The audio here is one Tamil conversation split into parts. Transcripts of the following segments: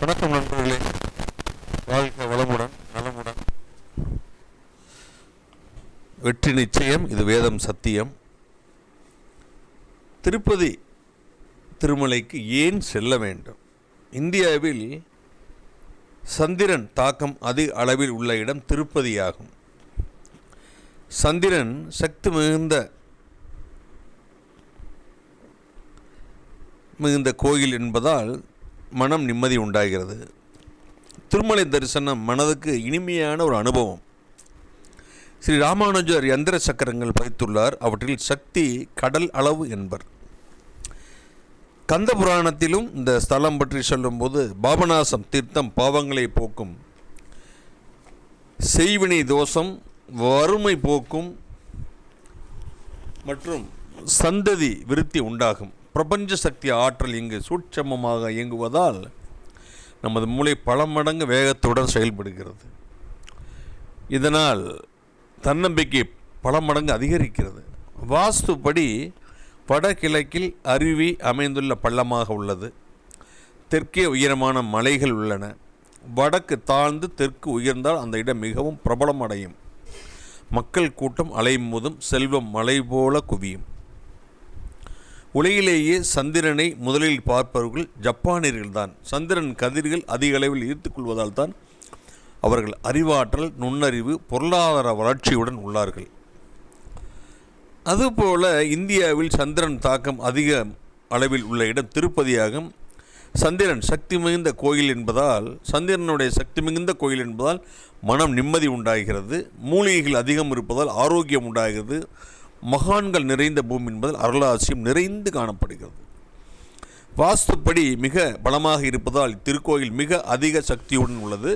வணக்கம் நண்பர்களே, வாழ்க்கை வளமுடன் நலமுடன். வெற்றி நிச்சயம், இது வேதம் சத்தியம். திருப்பதி திருமலைக்கு ஏன் செல்ல வேண்டும்? இந்தியாவில் சந்திரன் தாக்கம் அதிக அளவில் உள்ள இடம் திருப்பதியாகும். சந்திரன் சக்தி மிகுந்த கோயில் என்பதால் மனம் நிம்மதி உண்டாகிறது. திருமலை தரிசனம் மனதுக்கு இனிமையான ஒரு அனுபவம். ஸ்ரீ ராமானுஜர் யந்திர சக்கரங்கள் பதித்துள்ளார். அவற்றில் சக்தி கடல் அளவு என்பர். கந்த புராணத்திலும் இந்த ஸ்தலம் பற்றி சொல்லும்போது பாபநாசம் தீர்த்தம் பாவங்களை போக்கும், செய்வினை தோஷம் வறுமை போக்கும் மற்றும் சந்ததி விருத்தி உண்டாகும். பிரபஞ்ச சக்தி ஆற்றல் இங்கு சூட்சமமாக இயங்குவதால் நமது மூளை பல மடங்கு வேகத்துடன் செயல்படுகிறது. இதனால் தன்னம்பிக்கை பல மடங்கு அதிகரிக்கிறது. வாஸ்துப்படி வடகிழக்கில் அருவி அமைந்துள்ள பள்ளமாக உள்ளது. தெற்கே உயரமான மலைகள் உள்ளன. வடக்கு தாழ்ந்து தெற்கு உயர்ந்தால் அந்த இடம் மிகவும் பிரபலமடையும். மக்கள் கூட்டம் அலைமோதும், செல்வம் மலை போல குவியும். உலகிலேயே சந்திரனை முதலில் பார்ப்பவர்கள் ஜப்பானியர்கள்தான். சந்திரன் கதிர்கள் அதிக அளவில் ஈர்த்துக்கொள்வதால் தான் அவர்கள் அறிவாற்றல், நுண்ணறிவு, பொருளாதார வளர்ச்சியுடன் உள்ளார்கள். அதுபோல இந்தியாவில் சந்திரன் தாக்கம் அதிக அளவில் உள்ள இடம் திருப்பதியாகும். சந்திரன் சக்தி மிகுந்த கோயில் என்பதால் மனம் நிம்மதி உண்டாகிறது. மூலிகைகள் அதிகம் இருப்பதால் ஆரோக்கியம் உண்டாகிறது. மகான்கள் நிறைந்த பூமி என்பதால் அருளாசியம் நிறைந்து காணப்படுகிறது. வாஸ்துப்படி மிக பலமாக இருப்பதால் திருக்கோயில் மிக அதிக சக்தியுடன் உள்ளது.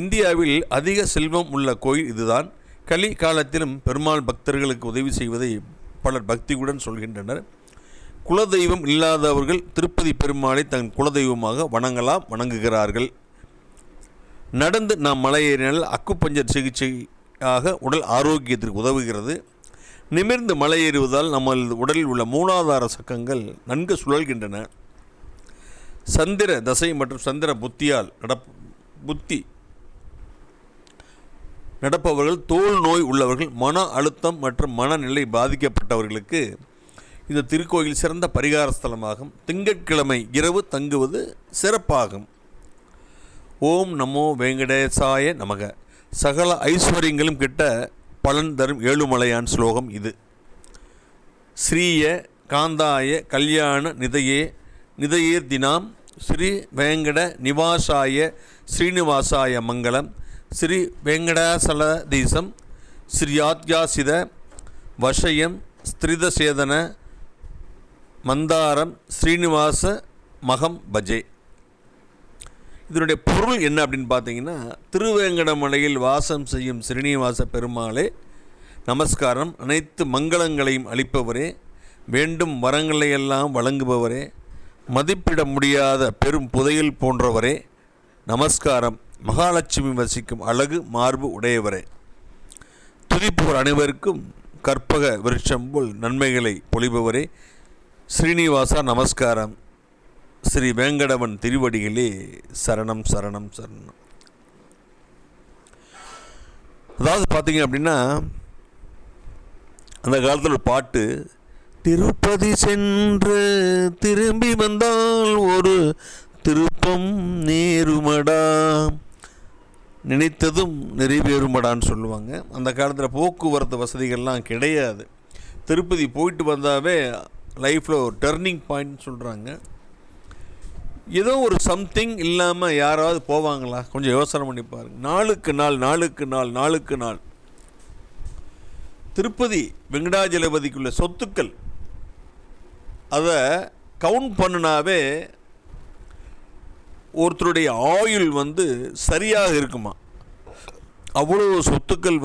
இந்தியாவில் அதிக செல்வம் உள்ள கோயில் இதுதான். கலி காலத்திலும் பெருமாள் பக்தர்களுக்கு உதவி செய்வதை பலர் பக்தியுடன் சொல்கின்றனர். குலதெய்வம் இல்லாதவர்கள் திருப்பதி பெருமாளை தன் குலதெய்வமாக வணங்குகிறார்கள். நடந்து நாம் மலையேறினால் அக்குப்பஞ்சர் சிகிச்சையாக உடல் ஆரோக்கியத்திற்கு உதவுகிறது. நிமிர்ந்து மலையேறுவதால் நமது உடலில் உள்ள மூலாதார சக்கங்கள் நன்கு சுழல்கின்றன. சந்திர தசை மற்றும் சந்திர புத்தியால் நடப்பவர்கள், தோல் நோய் உள்ளவர்கள், மன அழுத்தம் மற்றும் மனநிலை பாதிக்கப்பட்டவர்களுக்கு இந்த திருக்கோயில் சிறந்த பரிகார ஸ்தலமாகும். திங்கட்கிழமை இரவு தங்குவது சிறப்பாகும். ஓம் நமோ வெங்கடேசாய நமக. சகல ஐஸ்வர்யங்களும் கிட்ட பலன் தரும் ஏழுமலையான் ஸ்லோகம் இது. ஸ்ரீய காந்தாய கல்யாண நிதையே தினாம் ஸ்ரீ வேங்கட நிவாசாய ஸ்ரீனிவாசாய மங்களம் ஸ்ரீ வெங்கடாசலதீசம் ஸ்ரீயாத்யாசித வஷயம் ஸ்திரிதசேதன மந்தாரம் ஸ்ரீனிவாச மகம் பஜே. இதனுடைய பொருள் என்ன அப்படின்னு பார்த்தீங்கன்னா, திருவேங்கடமலையில் வாசம் செய்யும் ஸ்ரீனிவாச பெருமாளே நமஸ்காரம். அனைத்து மங்களங்களையும் அளிப்பவரே, வேண்டும் வரங்களையெல்லாம் வழங்குபவரே, மதிப்பிட முடியாத பெரும் புதையல் போன்றவரே நமஸ்காரம். மகாலட்சுமி வசிக்கும் அழகு மார்பு உடையவரே, துதிப்போர் அனைவருக்கும் கற்பக விருட்சம் போல் நன்மைகளை பொழிபவரே ஸ்ரீனிவாசா நமஸ்காரம். ஸ்ரீ வேங்கடவன் திருவடிகளே சரணம் சரணம் சரணம். அதாவது பார்த்தீங்க அப்படின்னா, அந்த காலத்தில் ஒரு பாட்டு, திருப்பதி சென்று திரும்பி வந்தால் ஒரு திருப்பம் நேருமடா, நினைத்ததும் நிறைவேறுமடான்னு சொல்லுவாங்க. அந்த காலத்தில் போக்குவரத்து வசதிகள்லாம் கிடையாது. திருப்பதி போயிட்டு வந்தாவே லைஃப்பில் ஒரு டர்னிங் பாயிண்ட் சொல்கிறாங்க. ஏதோ ஒரு சம்திங் இல்லாமல் யாராவது போவாங்களா? கொஞ்சம் யோசனை பண்ணி பாருங்கள். நாளுக்கு நாள் திருப்பதி வெங்கடாஜலபதிக்குள்ள சொத்துக்கள் அதை கவுண்ட் பண்ணினாவே ஒருத்தருடைய ஆயுள் சரியாக இருக்குமா. அவ்வளோ சொத்துக்கள்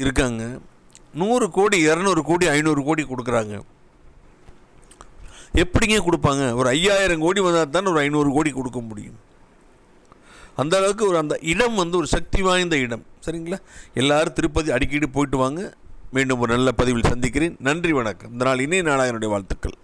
இருக்காங்க. 100 கோடி 200 கோடி 500 கோடி கொடுக்குறாங்க. எப்படிங்க கொடுப்பாங்க? ஒரு 5000 கோடி வந்தால் தான் ஒரு 500 கோடி கொடுக்க முடியும். அந்த அளவுக்கு அந்த இடம் ஒரு சக்தி வாய்ந்த இடம். சரிங்களா? எல்லாரும் திருப்பதி அடிக்கடி போயிட்டு வாங்க. மீண்டும் ஒரு நல்ல பதிவில் சந்திக்கிறேன். நன்றி, வணக்கம். இந்த நாள் இணைய நாளாக என்னுடைய வாழ்த்துக்கள்.